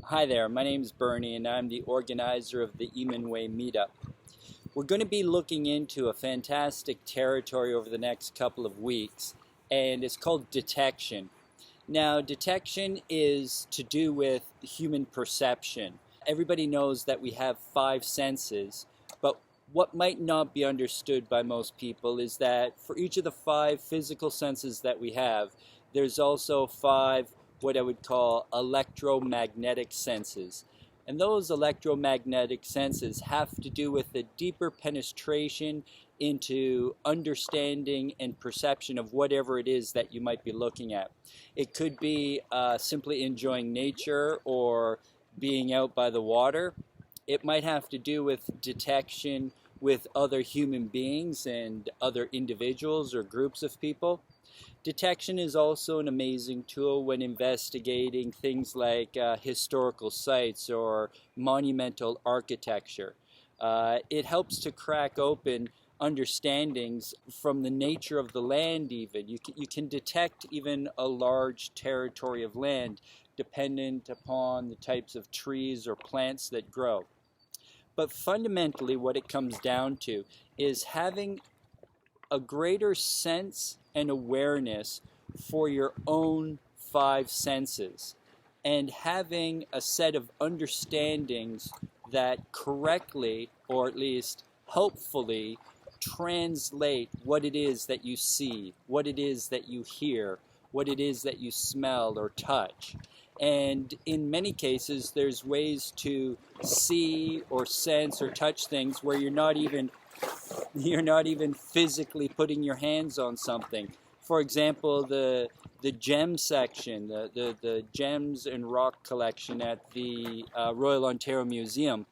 Hi there, my name is Bernie and I'm the organizer of the Emin Way meetup. We're going to be looking into a fantastic territory over the next couple of weeks, and it's called detection. Now, detection is to do with human perception. Everybody knows that we have five senses, but what might not be understood by most people is that for each of the five physical senses that we have, there's also five what I would call electromagnetic senses. And those electromagnetic senses have to do with the deeper penetration into understanding and perception of whatever it is that you might be looking at. It could be simply enjoying nature or being out by the water. It might have to do with detection with other human beings and other individuals or groups of people. Detection is also an amazing tool when investigating things like historical sites or monumental architecture. It helps to crack open understandings from the nature of the land even. You can detect even a large territory of land dependent upon the types of trees or plants that grow. But fundamentally what it comes down to is having a greater sense and awareness for your own five senses and having a set of understandings that correctly, or at least helpfully, translate what it is that you see, what it is that you hear, what it is that you smell or touch. And in many cases, there's ways to see or sense or touch things where you're not even physically putting your hands on something. For example, the gem section, the gems and rock collection at the Royal Ontario Museum,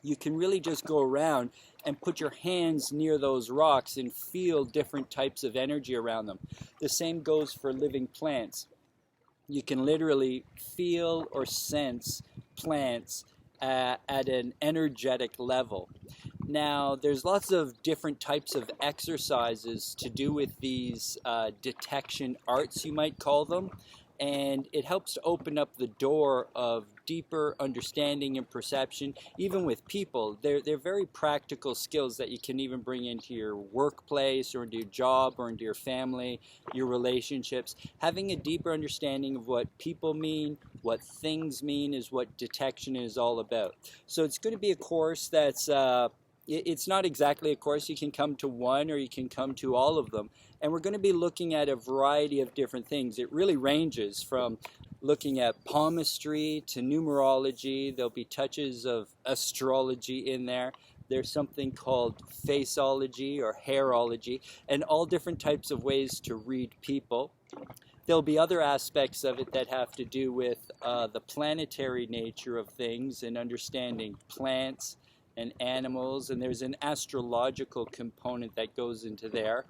you can really just go around and put your hands near those rocks and feel different types of energy around them. The same goes for living plants. You can literally feel or sense plants at an energetic level. Now, there's lots of different types of exercises to do with these detection arts, you might call them, and it helps to open up the door of deeper understanding and perception, even with people. They're very practical skills that you can even bring into your workplace or into your job or into your family, your relationships. Having a deeper understanding of what people mean, what things mean, is what detection is all about. So it's going to be a course that's it's not exactly a course. You can come to one or you can come to all of them. And we're going to be looking at a variety of different things. It really ranges from looking at palmistry to numerology. There'll be touches of astrology in there. There's something called faceology or hairology, and all different types of ways to read people. There'll be other aspects of it that have to do with the planetary nature of things and understanding plants and animals, and there's an astrological component that goes into there.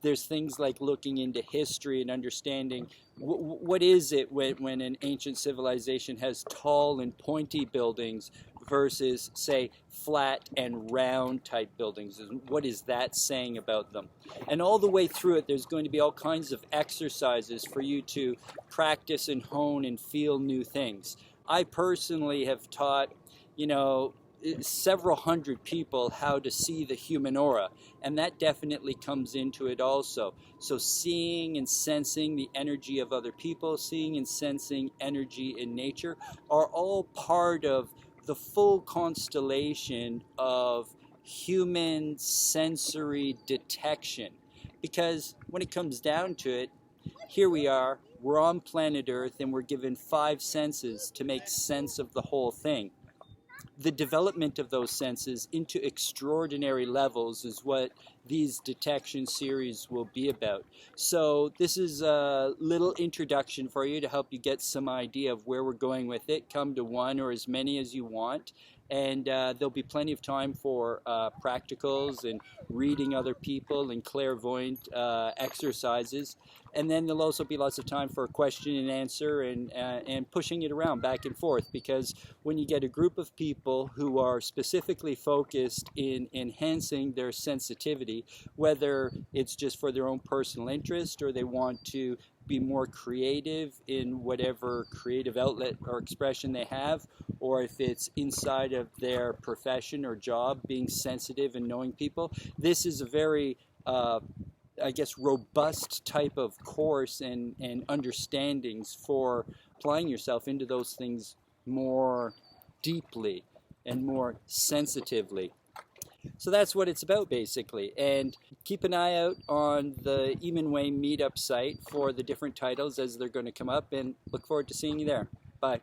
There's things like looking into history and understanding what is it when an ancient civilization has tall and pointy buildings versus, say, flat and round type buildings. What is that saying about them? And all the way through it, there's going to be all kinds of exercises for you to practice and hone and feel new things. I personally have taught, several hundred people how to see the human aura, and that definitely comes into it also. So seeing and sensing the energy of other people, seeing and sensing energy in nature are all part of the full constellation of human sensory detection. Because when it comes down to it, here we are, we're on planet Earth, and we're given five senses to make sense of the whole thing. The development of those senses into extraordinary levels is what these detection series will be about. So this is a little introduction for you to help you get some idea of where we're going with it. Come to one or as many as you want, and there'll be plenty of time for practicals and reading other people and clairvoyant exercises. And then there'll also be lots of time for question and answer and pushing it around back and forth, because when you get a group of people who are specifically focused in enhancing their sensitivity, whether it's just for their own personal interest or they want to be more creative in whatever creative outlet or expression they have, or if it's inside of their profession or job, being sensitive and knowing people. This is a very I guess, robust type of course and understandings for applying yourself into those things more deeply and more sensitively. So that's what it's about, basically. And keep an eye out on the Emin Way meetup site for the different titles as they're going to come up, and look forward to seeing you there. Bye.